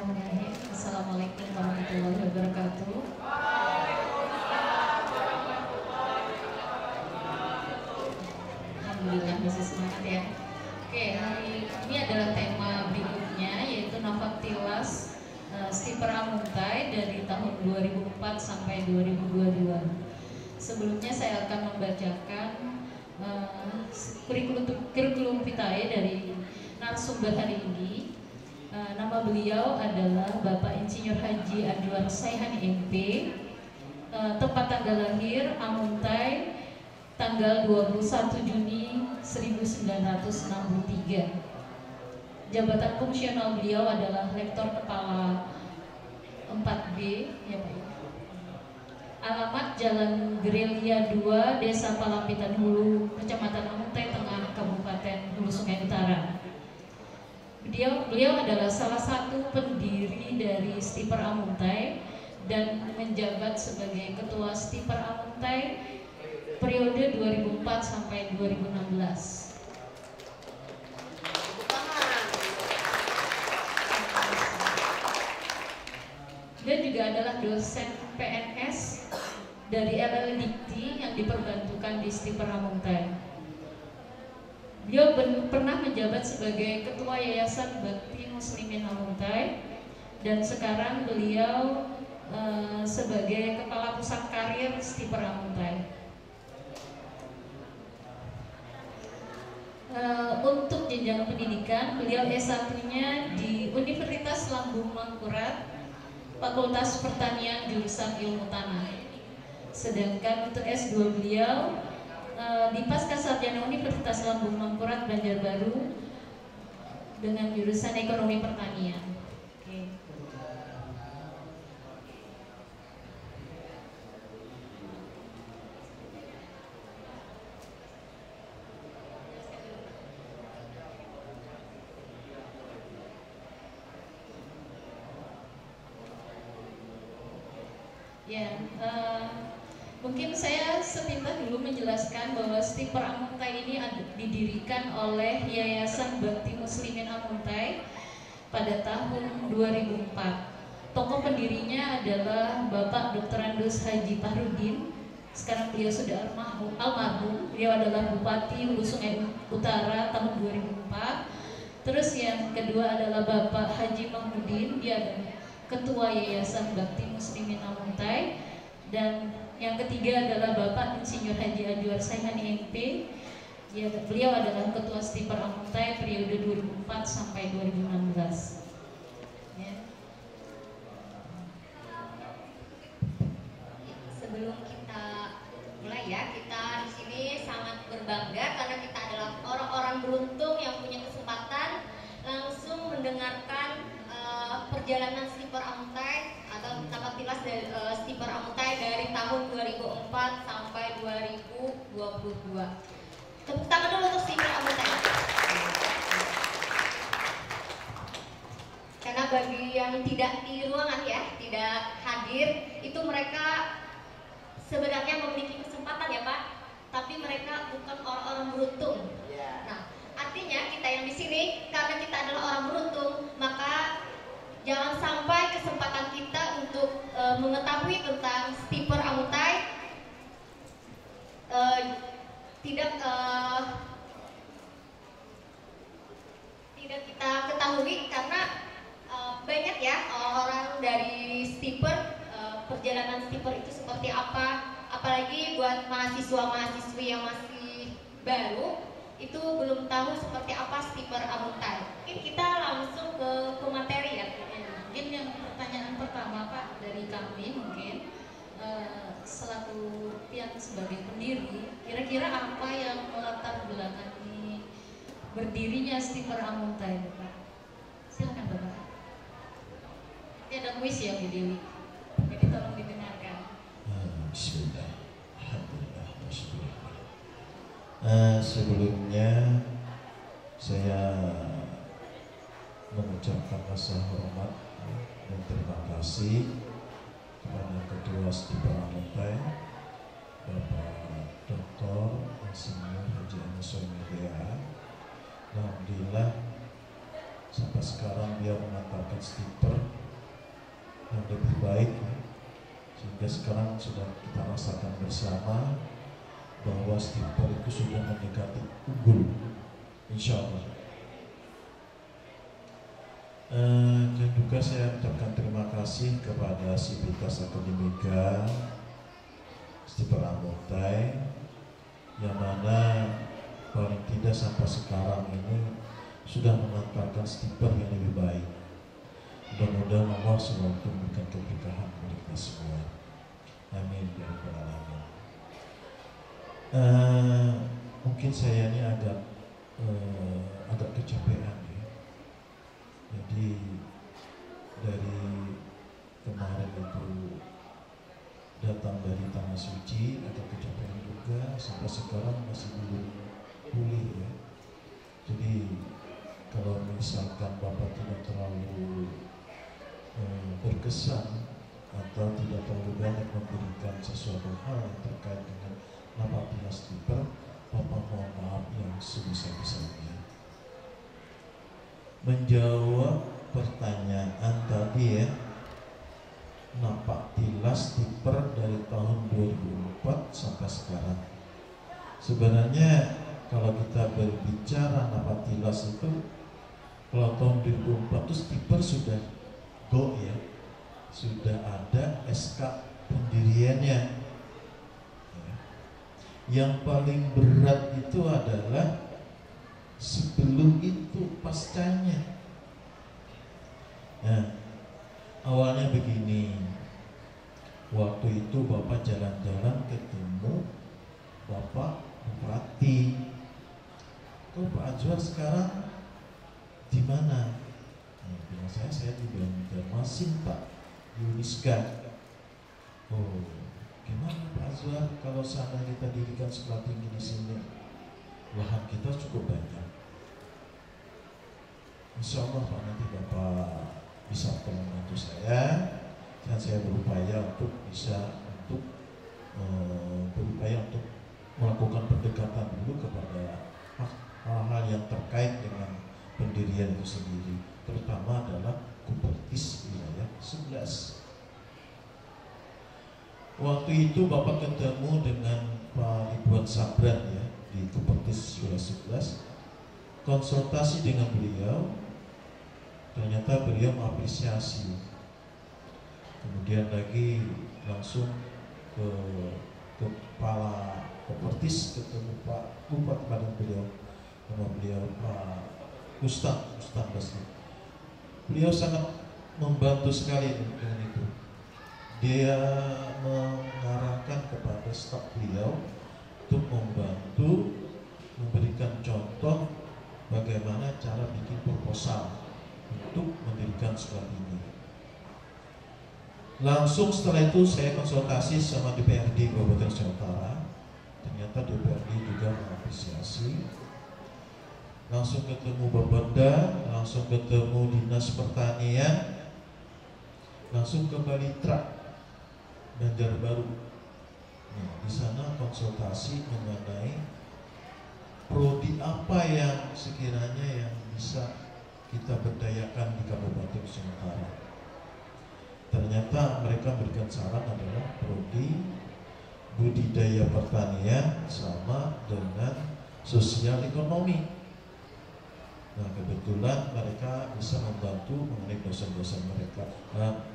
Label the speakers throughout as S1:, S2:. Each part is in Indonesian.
S1: Assalamualaikum warahmatullahi wabarakatuh. Alhamdulillah masih semangat ya. Oke, hari ini adalah tema berikutnya yaitu Nafaktilas Skipper Amuntai dari tahun 2004 sampai 2022. Sebelumnya saya akan membacakan kurikulum vitae dari narasumber hari ini. Nama beliau adalah Bapak Insinyur Haji Anwar Saihani MP. Tempat tanggal lahir Amuntai tanggal 21 Juni 1963. Jabatan fungsional beliau adalah Rektor Kepala 4B ya Pak. Alamat Jalan Gerelia 2, Desa Palampitan Hulu, Kecamatan Amuntai Tengah, Kabupaten Hulu Sungai Utara. Beliau adalah salah satu pendiri dari Skipper Amuntai dan menjabat sebagai Ketua Skipper Amuntai periode 2004 sampai 2016. Dia juga adalah dosen PNS dari LL Dikti yang diperbantukan di Skipper Amuntai. Beliau pernah menjabat sebagai Ketua Yayasan Bakti Muslimin Amuntai dan sekarang beliau sebagai Kepala Pusat Karir Skipper Amuntai. Untuk jenjang pendidikan, beliau S1-nya di Universitas Lambung Mangkurat, Fakultas Pertanian jurusan Ilmu Tanah. Sedangkan untuk S2 beliau di Pascasarjana Universitas Lambung Mangkurat Banjarbaru dengan jurusan Ekonomi Pertanian. Oke. Ya, mungkin saya sepintas dulu menjelaskan bahwa Skipper Amuntai ini didirikan oleh Yayasan Bakti Muslimin Amuntai pada tahun 2004. Tokoh pendirinya adalah Bapak Dr. Andus Haji Pahrudin. Sekarang beliau sudah almarhum. Beliau adalah Bupati Hulu Sungai Utara tahun 2004. Terus yang kedua adalah Bapak Haji Mahmudin. Dia adalah Ketua Yayasan Bakti Muslimin Amuntai. Dan yang ketiga adalah Bapak Insinyur Haji Anwar Saihani MP. Beliau adalah Ketua Skipper Amuntai periode 2004 sampai 2016. Ya.
S2: Sebelum kita mulai ya, kita di sini sangat berbangga karena kita adalah orang-orang beruntung yang punya kesempatan langsung mendengarkan perjalanan Skipper Amuntai atau Nafaktilas dari Skipper Amuntai dari tahun 2004 sampai 2022. Tepuk tangan dulu untuk Skipper Amuntai. Karena bagi yang tidak di ruangan ya, tidak hadir, itu mereka sebenarnya memiliki kesempatan ya Pak, tapi mereka bukan orang-orang beruntung. Nah, artinya kita yang di sini karena kita adalah orang beruntung, maka jangan sampai kesempatan kita untuk mengetahui tentang Skipper Amuntai tidak kita ketahui karena banyak ya orang dari Skipper, perjalanan Skipper itu seperti apa, apalagi buat mahasiswa-mahasiswi yang masih baru itu belum tahu seperti apa Skipper Amuntai. Mungkin kita langsung ke materi ya.
S1: Mungkin yang pertanyaan pertama Pak dari kami mungkin selaku yang sebagai pendiri, kira-kira apa yang melatar belakangi berdirinya Skipper Amuntai Pak? Silakan Bapak. Ini ada kuis ya Bu Dewi, jadi tolong didengarkan.
S3: Bismillah, alhamdulillah, sebelumnya saya mengucapkan rasa hormat dan terima kasih kepada Ketua Skipper Amuntai Bapak Dr. Insinyur Haji Anwar Saihani. Alhamdulillah sampai sekarang dia mengantarkan stiker yang lebih baik ya. Sehingga sekarang sudah kita rasakan bersama bahwa stiker itu sudah mendekati unggul, insya Allah. Dan juga saya ucapkan terima kasih kepada Sivitas Akademika Stiper Amuntai, yang mana paling tidak sampai sekarang ini sudah mengantarkan stiker yang lebih baik. Mudah-mudahan Allah selalu memberikan keberkahan kepada kita semua. Amin ya rabbal alamin. Mungkin saya ini agak kecapean ya. Jadi dari kemarin itu datang dari tanah suci, agak kecapean juga, sampai sekarang masih belum pulih ya. Jadi kalau misalkan Bapak tidak terlalu berkesan atau tidak terlalu banyak memberikan sesuatu hal yang terkait dengan napaktilas stiper, Bapak mohon maaf yang sebesar-besarnya. Menjawab pertanyaan tadi ya, napaktilas stiper dari tahun 2004 sampai sekarang. Sebenarnya kalau kita berbicara napaktilas itu, kalau tahun 2004 itu stiper sudah go ya, sudah ada SK pendiriannya. Yang paling berat itu adalah sebelum itu, pascanya. Nah, awalnya begini, waktu itu Bapak jalan-jalan ketemu Bapak Bupati. Kok Pak Azwar sekarang di mana? Bilang saya di Banjarmasin Pak, di Uniska. Oh, gimana Pak Azwar kalau sana kita dirikan sekolah tinggi di sini? Lahan kita cukup banyak. Insya Allah Pak, nanti Bapak bisa membantu saya, dan saya berupaya untuk melakukan pendekatan dulu kepada hal-hal yang terkait dengan pendirian itu sendiri, terutama adalah Kupertis wilayah 11. Waktu itu Bapak ketemu dengan Pak Ridwan Sabran ya di Kupertis wilayah 11, konsultasi dengan beliau, ternyata beliau mengapresiasi. Kemudian lagi langsung ke kepala Kupertis, ketemu Pak Bupati pada beliau, nama beliau Pak Ustadz Basri. Beliau sangat membantu sekali dengan itu. Dia mengarahkan kepada staf beliau untuk membantu memberikan contoh bagaimana cara bikin proposal untuk mendirikan sekolah tinggi. Langsung setelah itu saya konsultasi sama DPRD Kabupaten Nusantara. Ternyata DPRD juga mengapresiasi. Langsung ketemu Bapeda, langsung ketemu Dinas Pertanian, langsung ke Balitra Banjarbaru. Nah, di sana konsultasi mengenai prodi apa yang sekiranya yang bisa kita berdayakan di Kabupaten Nusantara. Ternyata mereka berikan saran adalah prodi budidaya pertanian sama dengan sosial ekonomi. Nah, kebetulan mereka bisa membantu mengenai dosen-dosen mereka,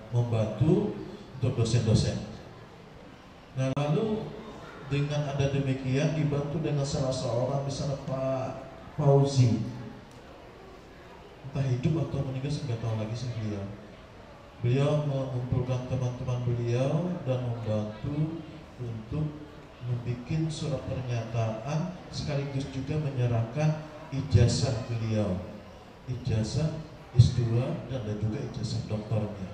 S3: membantu untuk dosen-dosen. Nah, lalu dengan ada demikian dibantu dengan salah seorang, misalnya Pak Fauzi, entah hidup atau meninggal saya nggak tahu lagi sih beliau. Beliau mengumpulkan teman-teman beliau dan membantu untuk membuat surat pernyataan, sekaligus juga menyerahkan ijazah beliau, ijazah S2 dan juga ijazah doktornya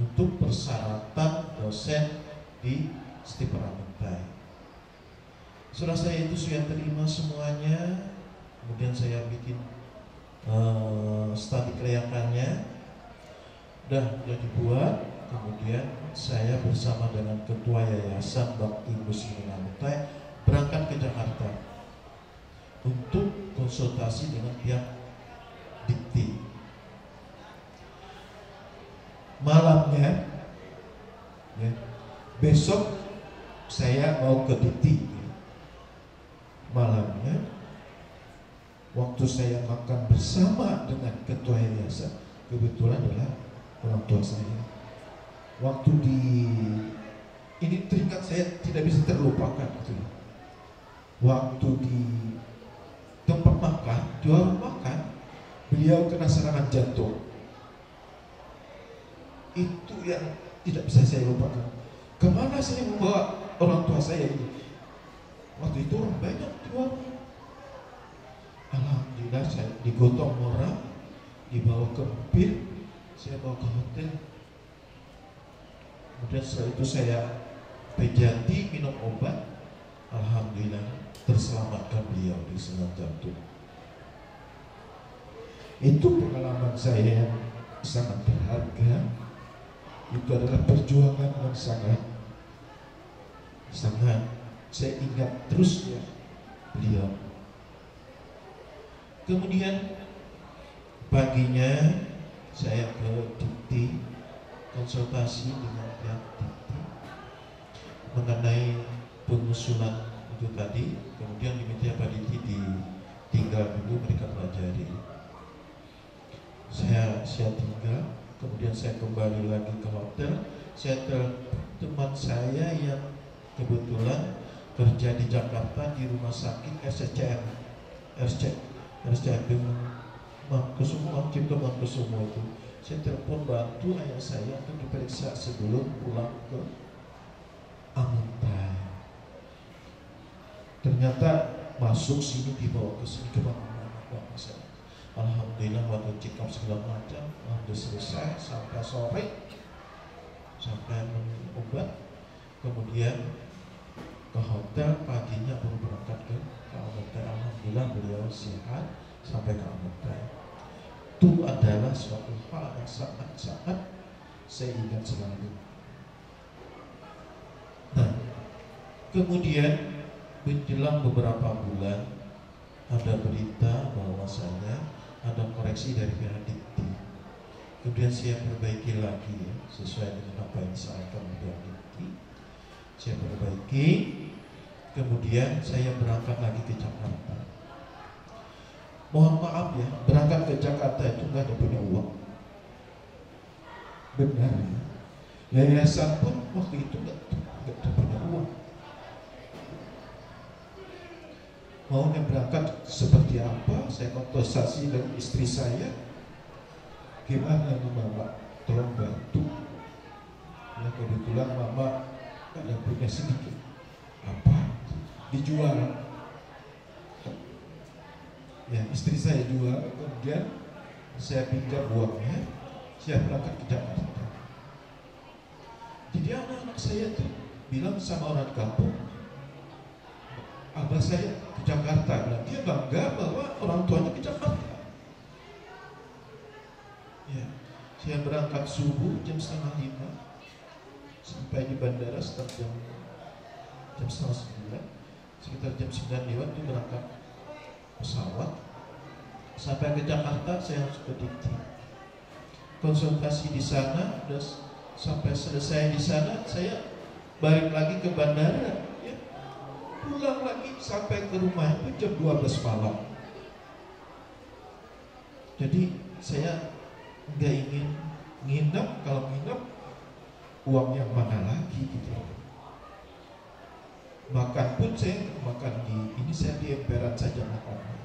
S3: untuk persyaratan dosen di Stiper Amuntai. Setelah saya itu saya terima semuanya, kemudian saya bikin studi kelayakannya, udah dibuat. Kemudian saya bersama dengan Ketua Yayasan Bakti Muslimin Amuntai berangkat ke Jakarta untuk konsultasi dengan pihak dikti. Malamnya, ya, besok saya mau ke dikti. Malamnya, waktu saya makan bersama dengan ketua yayasan, kebetulan adalah orang tua saya. Waktu ini teringat, saya tidak bisa terlupakan itu. Waktu di tempat makan, di warung makan, beliau kena serangan jantung. Itu yang tidak bisa saya lupakan. Kemana saya membawa orang tua saya ini? Waktu itu orang banyak di warung. Alhamdulillah saya digotong orang, dibawa ke mobil, saya bawa ke hotel. Kemudian setelah itu saya Pejati minum obat. Alhamdulillah terselamatkan beliau di serangan jantung. Itu pengalaman saya yang sangat berharga. Itu adalah perjuangan yang sangat saya ingat terus ya beliau. Kemudian paginya saya ke dikti, konsultasi dengan pihak dikti mengenai pengusulan itu tadi. Kemudian diminta Pak Dikti ditinggal dulu, mereka pelajari. Saya tinggal. Kemudian saya kembali lagi ke hotel. Saya teman saya yang kebetulan kerja di Jakarta di rumah sakit RSCM Mangkusumo, Cipto Mangkusumo itu. Saya telepon bantu ayah saya untuk diperiksa sebelum pulang ke Amuntai. Ternyata masuk sini, dibawa ke sini, ke mana saya. Alhamdulillah waktu check up segala macam, alhamdulillah selesai sampai sore, sampai minum obat. Kemudian ke hotel, paginya baru berangkat ke Amuntai. Alhamdulillah beliau sehat sampai ke Amuntai. Itu adalah suatu hal yang sangat saya ingat selalu. Nah, kemudian menjelang beberapa bulan ada berita bahwasanya ada koreksi dari pihak dikti. Kemudian saya perbaiki lagi ya, sesuai dengan apa yang disampaikan pihak dikti. Saya perbaiki. Kemudian saya berangkat lagi ke Jakarta. Mohon maaf ya, berangkat ke Jakarta itu nggak ada punya uang. Benar ya. Yayasan pun waktu itu nggak ada punya uang. Maunya berangkat seperti apa? Saya konsultasi dengan istri saya. Gimana Mama? Tolong bantu. Ya kebetulan Mama ada punya sedikit. Apa? Dijual. Ya istri saya jual. Kemudian saya pinjam uangnya. Saya berangkat ke Jakarta. Jadi anak-anak saya tuh bilang sama orang kampung, abah saya ke Jakarta, bilang dia bangga bahwa orang tuanya ke Jakarta. Ya, saya berangkat subuh jam 4:30, sampai di bandara sekitar jam 8:30, sekitar jam 9 lewat itu berangkat pesawat. Sampai ke Jakarta saya harus ke dikti, konsultasi di sana, dan sampai selesai di sana saya balik lagi ke bandara. Pulang lagi sampai ke rumah itu jam 12 malam. Jadi saya nggak ingin nginep. Kalau nginep uang yang mana lagi gitu. Makan pun saya makan ini saya di emperan saja makannya.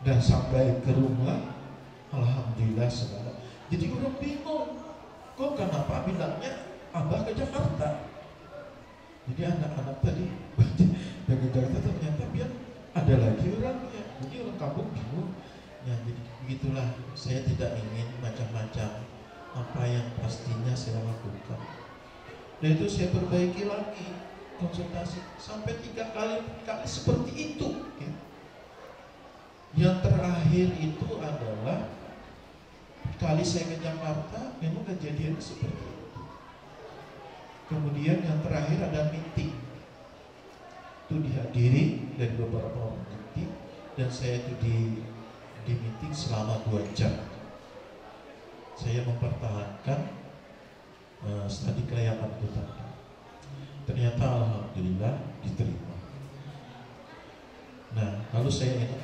S3: Dan sampai ke rumah, alhamdulillah saudara. Jadi orang bingung, kok kenapa bilangnya abah ke Jakarta? Jadi anak-anak tadi dari Jakarta ternyata biar ada lagi orangnya. Jadi orang kampung bingung. Ya jadi begitulah. Saya tidak ingin macam-macam apa yang pastinya saya lakukan. Dan itu saya perbaiki lagi konsultasi sampai 3 kali seperti itu. Ya. Yang terakhir itu adalah kali saya ke Jakarta memang kejadian seperti itu. Kemudian yang terakhir ada meeting, itu dihadiri dari beberapa orang dikti, dan saya itu di meeting selama 2 jam. Saya mempertahankan studi kelayakan itu tadi. Ternyata alhamdulillah diterima. Nah, lalu saya ingat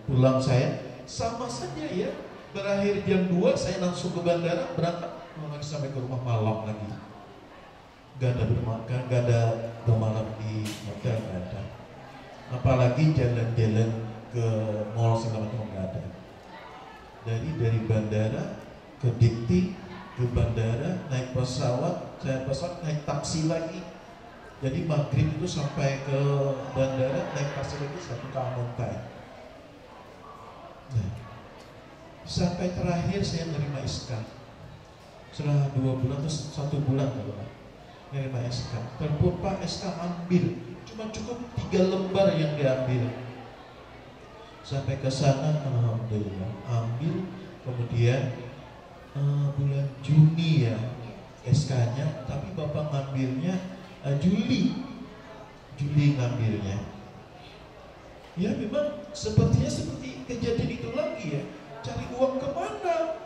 S3: pulang saya sama saja ya. Berakhir jam 2 saya langsung ke bandara, berangkat lagi sampai ke rumah malam lagi. Gak ada bermalam di hotel, gak ada. Apalagi jalan-jalan ke mall segala macam gak ada. Dari bandara ke Dikti, ke bandara naik pesawat, naik taksi lagi. Jadi maghrib itu sampai ke bandara naik taksi lagi satu ke Amuntai. Nah, sampai terakhir saya menerima SK. Setelah 2 bulan atau 1 bulan kalau menerima SK. Telepon, Pak, SK ambil. Cuma cukup 3 lembar yang diambil. Sampai ke sana alhamdulillah ambil. Kemudian bulan Juni ya SK-nya, tapi Bapak ngambilnya Juli ngambilnya. Ya memang sepertinya seperti kejadian itu lagi ya. Cari uang kemana?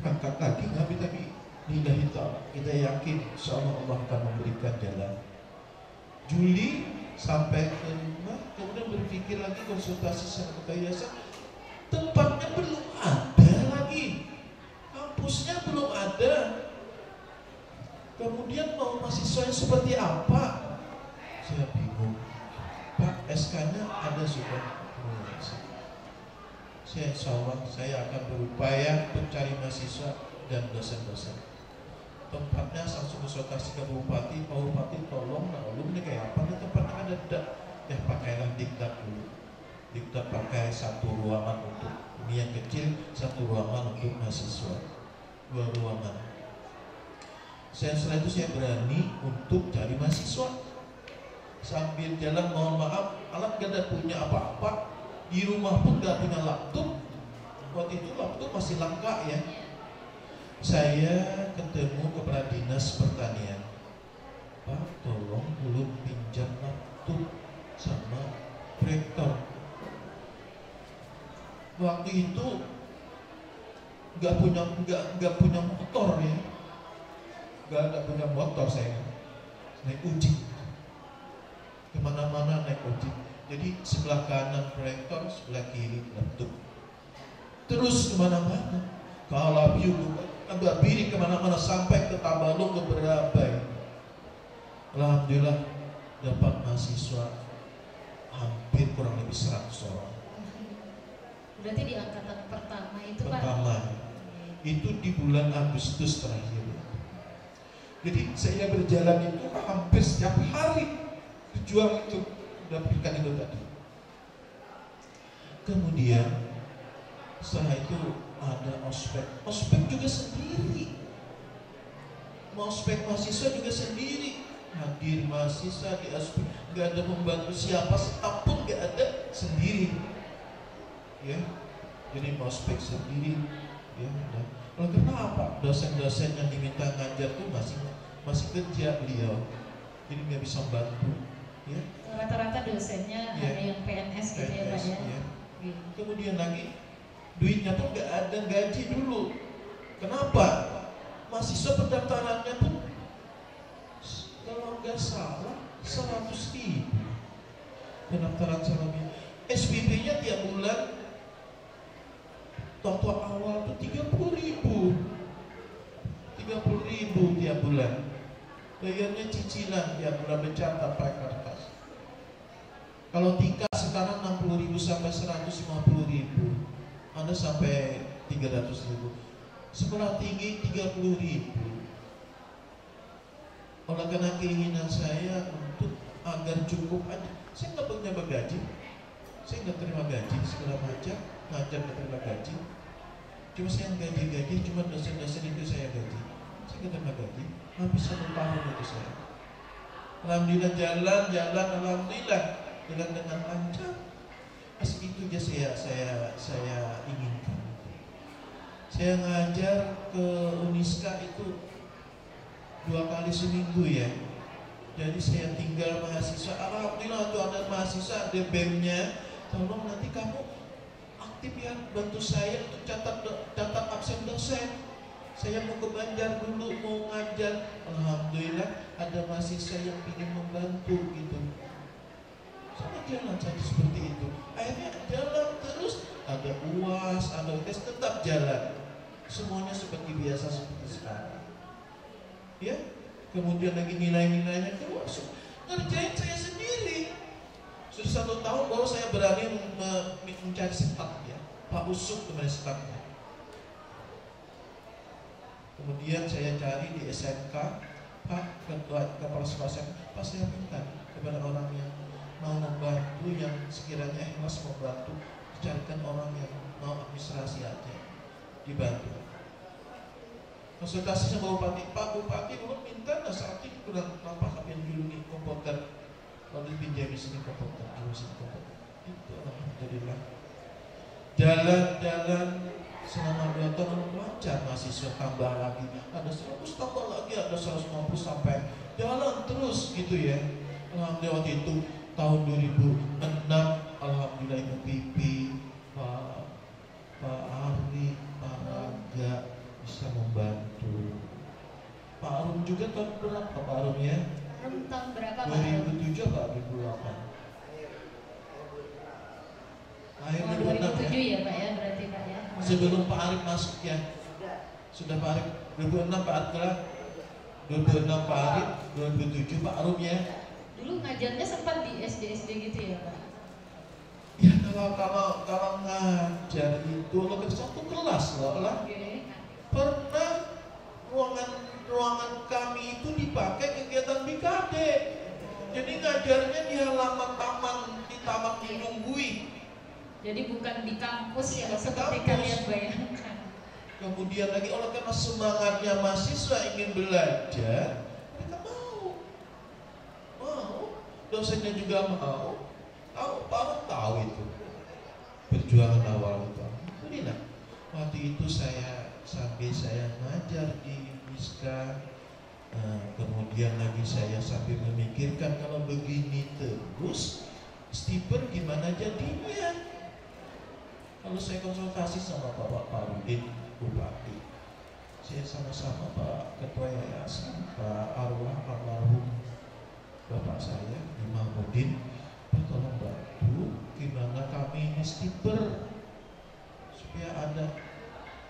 S3: Berangkat lagi ngambil lagi. Lillahi ta'ala, kita yakin insyaallah Allah akan memberikan jalan. Juli sampai ke rumah, kemudian berpikir lagi, konsultasi sama yayasan, tempatnya belum ada lagi, kampusnya belum ada. Kemudian mau mahasiswa seperti apa? Saya bingung. Pak, SK-nya ada sudah. Saya insyaallah saya akan berupaya mencari mahasiswa dan dosen-dosen. Tempatnya langsung konsultasi ke Bupati, Pak Bupati tolong, nah lu ini kayak apa nih tempatnya ada tidak? Ya pakailah diktat dulu. Diktat pakai 1 ruangan untuk ini yang kecil, 1 ruangan untuk mahasiswa, 2 ruangan. Setelah itu saya berani untuk cari mahasiswa. Sambil jalan, mohon maaf, alat gak ada punya apa-apa, di rumah pun gak punya laptop. Waktu itu laptop masih langka ya. Saya ketemu kepala dinas pertanian, Pak, tolong belum pinjam laptop sama proyektor. Waktu itu nggak punya motor ya, nggak punya motor saya, naik uji kemana-mana naik uji. Jadi sebelah kanan proyektor, sebelah kiri laptop, terus kemana-mana. Kalau Biri kemana-mana sampai ke Tabalong, ke Berabai. Alhamdulillah dapat mahasiswa hampir kurang lebih 100 orang.
S1: Berarti di angkatan pertama itu Pak?
S3: Pertama, itu di bulan Agustus terakhir. Jadi saya berjalan itu hampir setiap hari berjuang itu mendapatkan itu tadi. Kemudian setelah itu ada ospek juga sendiri, ospek mahasiswa juga sendiri, hadir mahasiswa di ospek, nggak ada membantu siapa, staf pun nggak ada, sendiri, ya. Jadi ospek sendiri, ya. Nah, lalu kenapa dosen-dosen yang diminta ngajar tuh masih kerja beliau, jadi nggak bisa bantu, ya.
S1: Rata-rata dosennya
S3: ya,
S1: ada yang PNS gitu ya Pak ya.
S3: Ya. Kemudian lagi duitnya pun nggak ada gaji dulu. Kenapa? Mahasiswa pendaftarannya pun kalau nggak salah 100.000 pendaftaran salamnya. SPP-nya tiap bulan total awal tuh 30.000 tiap bulan. Bayarnya cicilan tiap bulan bercatat pakai kertas. Kalau tingkat sekarang 60.000 sampai 150.000. Anda sampai 300.000. Sekolah tinggi 30.000. Oleh karena keinginan saya untuk agar cukup aja, saya nggak punya gaji, saya nggak terima gaji segala macam, ngajar nggak terima gaji. Cuma saya gaji cuma dosen-dosen itu saya gaji. Saya nggak terima gaji. Hampir 1 tahun itu saya. Alhamdulillah jalan, alhamdulillah jalan dengan lancar. Itu aja saya inginkan. Saya ngajar ke Uniska itu 2 kali seminggu ya. Jadi saya tinggal mahasiswa. Alhamdulillah tuh ada mahasiswa, ada BEM-nya. Tolong nanti kamu aktif ya, bantu saya untuk catat absen dosen. Saya mau ke Banjar dulu, mau ngajar. Alhamdulillah ada mahasiswa yang ingin membantu gitu. Sama jalan saja seperti itu. Akhirnya jalan terus, ada UAS, ada tes, tetap jalan. Semuanya seperti biasa seperti sekarang. Ya, kemudian lagi nilai-nilainya keluar, ngerjain saya sendiri. Sudah 1 tahun baru saya berani mencari staff ya, Pak Usuk teman staffnya. Kemudian saya cari di SMK, Pak Ketua Kepala Sekolah SMK, Pak saya minta kepada orang yang mau membantu, yang sekiranya ikhlas membantu, carikan orang yang mau administrasi aja, dibantu. Konsultasi sama Bupati, Pak Bupati dulu minta saat ini kurang apa kalian dulu nih komputer, lalu pinjam di sini komputer, di sini komputer. Itu alhamdulillah. Jalan-jalan selama 2 tahun lancar, mahasiswa tambah lagi, ada 100 tambah lagi, ada 150 sampai jalan terus gitu ya. Alhamdulillah waktu itu tahun 2006, alhamdulillah Ibu Pipi, Pak Arni, Pak Raga bisa membantu. Pak Arum juga tahun berapa Pak Arum ya?
S1: Arum tahun berapa Pak?
S3: 2007 Pak, 2008. Akhir
S1: 2007 ya Pak ya, berarti Pak ya.
S3: Sebelum Pak Arif masuk ya. Sudah Pak Arif 2006 Pak Arif, 2006 Pak Arif, 2007 Pak Arum ya.
S1: Dulu ngajarnya sempat di SD gitu ya Pak?
S3: Ya kalau ngajar itu lo ke 1 kelas loh lah.
S1: Okay.
S3: Pernah ruangan kami itu dipakai kegiatan BKD. Jadi ngajarnya di halaman taman, di taman Dinunggui.
S1: Jadi bukan di kampus ya,
S3: Bukan
S1: seperti
S3: kampus.
S1: kalian bayangkan.
S3: Kemudian lagi oleh karena semangatnya mahasiswa ingin belajar, mereka mau, dosennya juga mau, tahu itu perjuangan awal itu. Alhamdulillah. Waktu itu sambil saya ngajar di Miska, kemudian lagi saya sambil memikirkan kalau begini terus, Stephen gimana jadinya? Kalau saya konsultasi sama Bapak Parudin Bupati, saya sama-sama Pak Ketua Yayasan, Pak Arwah almarhum Bapak saya, Imamuddin, Pak tolong bantu gimana kami ini stiper supaya ada.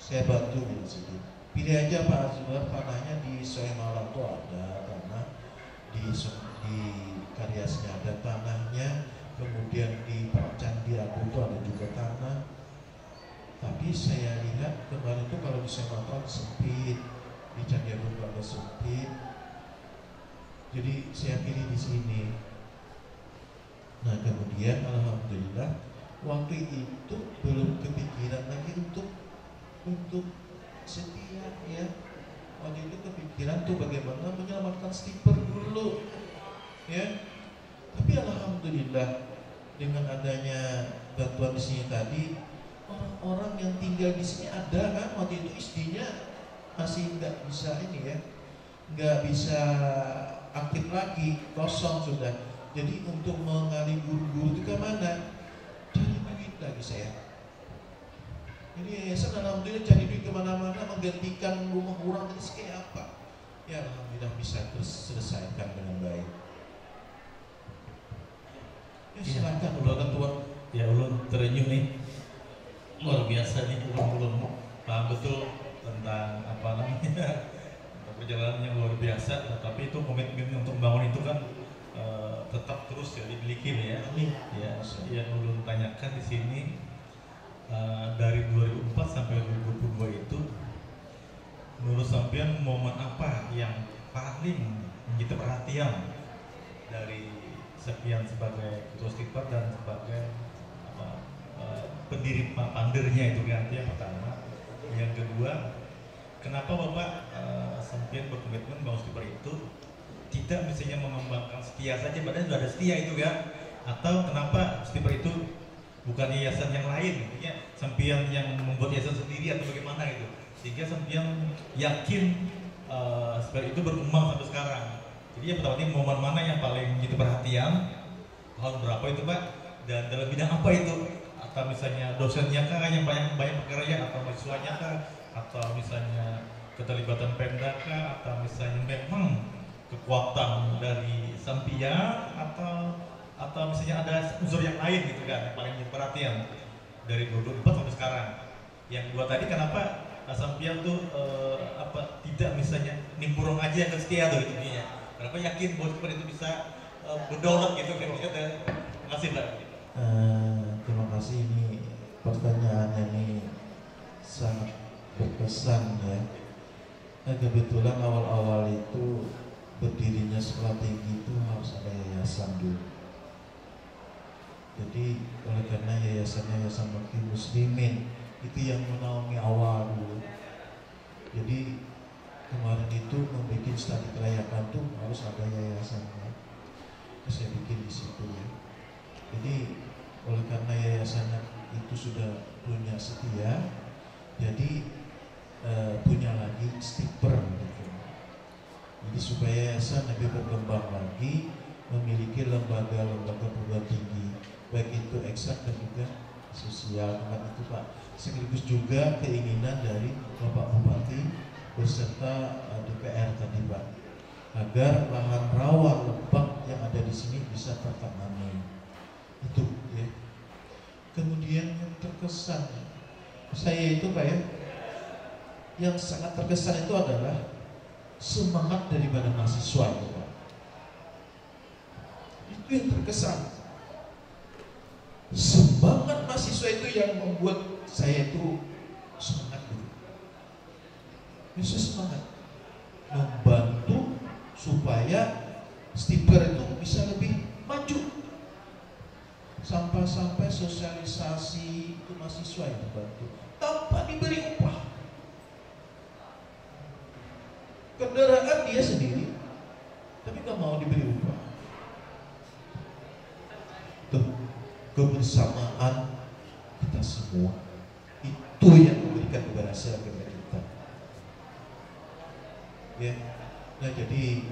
S3: Saya bantu di sini. Pilih aja Pak Azwar, tanahnya di Soemalang itu ada tanah, di Karyasnya ada tanahnya, kemudian di Pak Candi Agung itu ada juga tanah. Tapi saya lihat kemarin itu kalau di Sumatera sempit, di Candi Agung agak sempit. Jadi saya pilih di sini. Nah kemudian alhamdulillah waktu itu belum kepikiran lagi untuk setia ya. Waktu itu kepikiran tuh bagaimana menyelamatkan stiper dulu ya. Tapi alhamdulillah dengan adanya bantuan di sini tadi, orang-orang yang tinggal di sini ada kan, waktu itu SD-nya masih nggak bisa ini ya, nggak bisa aktif lagi, kosong sudah. Jadi untuk mengalih guru-guru itu ke mana? Cari duit lagi saya. Jadi yayasan alhamdulillah cari duit kemana-mana, menggantikan rumah orang tadi kayak apa? Ya alhamdulillah bisa terselesaikan dengan baik. Ya silakan Ulun Ketua.
S4: Ya Ulun terenyuh nih. Luar biasa nih belum paham betul tentang apa namanya perjalanan yang luar biasa, tapi itu komitmen untuk membangun itu kan tetap terus ya dimiliki ya. Ya, yang belum tanyakan di sini dari 2004 sampai 2022 itu menurut sampean momen apa yang paling menjadi perhatian dari sekian sebagai ketua stiper dan sebagai pendiri pandernya itu kan, yang pertama. Yang kedua, kenapa Bapak sampai berkomitmen bahwa stiper itu tidak misalnya mengembangkan setia saja, padahal sudah ada setia itu kan? Atau kenapa stiper itu bukan yayasan yang lain, ya sampean yang membuat yayasan sendiri atau bagaimana gitu, sehingga sampean yakin stiper itu berkembang sampai sekarang. Jadi yang pertama ini momen mana yang paling menjadi perhatian, tahun berapa itu Pak, dan dalam bidang apa itu? atau misalnya dosennya kah yang banyak bekerja, atau mahasiswanya kah, atau misalnya keterlibatan Pemda kah, atau misalnya memang kekuatan dari sang pihak, atau misalnya ada unsur yang lain gitu kan yang paling perhatian dari 2024 sampai sekarang. Yang dua tadi kenapa sang pihak tuh tidak misalnya nimburong aja ke sekian tuh gitu ya. Kenapa yakin bahwa seperti itu bisa berdaulat gitu kan? Terima kasih Mbak.
S3: Terima kasih, ini pertanyaannya ini sangat berkesan ya. Kebetulan awal-awal itu berdirinya sekolah tinggi itu harus ada yayasan dulu. Jadi oleh karena Yayasan Bakti Muslimin itu yang menaungi awal dulu. Jadi kemarin itu membuat studi kelayakan tuh harus ada yayasannya. Saya bikin di situ ya. Jadi oleh karena yayasannya itu sudah punya setia, jadi punya lagi stiper gitu. Jadi supaya yayasan lebih berkembang lagi, memiliki lembaga-lembaga perguruan tinggi, baik itu eksak dan juga sosial. Kemarin itu Pak, sekaligus juga keinginan dari Bapak Bupati beserta DPR tadi Pak, agar lahan rawa lebak yang ada di sini bisa tertangani. Itu ya. Kemudian yang terkesan saya itu Pak ya, yang sangat terkesan itu adalah semangat daripada mahasiswa itu Pak. Itu yang terkesan. Semangat mahasiswa itu yang membuat saya itu semangat gitu. Bisa semangat membantu supaya stiper itu bisa lebih maju. Sampai sosialisasi itu mahasiswa yang membantu tanpa diberi upah. Kendaraan dia sendiri, tapi nggak mau diberi upah. Tuh, kebersamaan kita semua itu yang memberikan keberhasilan kepada kita. Ya, nah jadi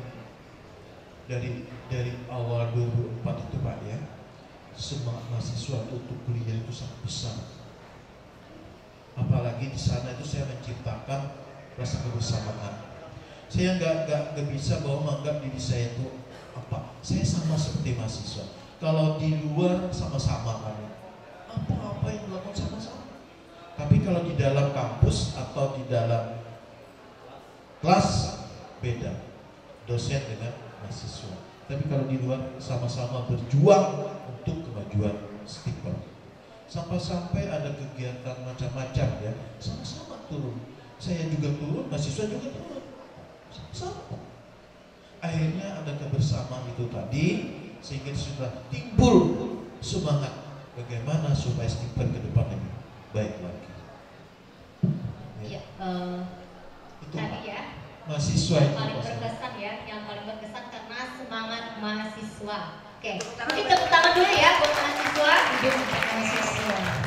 S3: dari awal 2004 itu Pak ya, semangat mahasiswa untuk kuliah itu sangat besar. Apalagi di sana itu saya menciptakan rasa kebersamaan. Saya nggak bisa bahwa menganggap diri saya itu apa. Saya sama seperti mahasiswa. Kalau di luar sama-sama kan, apa yang dilakukan sama-sama. Tapi kalau di dalam kampus atau di dalam kelas beda, dosen dengan mahasiswa. Tapi kalau di luar sama-sama berjuang untuk kemajuan stiper. Sampai-sampai ada kegiatan macam-macam ya, sama-sama turun. Saya juga turun, mahasiswa juga turun, sama-sama. Akhirnya ada kebersamaan itu tadi, sehingga sudah timbul semangat bagaimana supaya stiper ke depan lebih baik lagi.
S2: Ya,
S3: itu
S2: tadi ya.
S3: Mahasiswa
S2: yang
S3: itu
S2: paling berkesan ya, yang paling berkesan karena semangat mahasiswa. Oke, mungkin tepuk tangan dulu ya buat mahasiswa.
S1: Hidup untuk mahasiswa.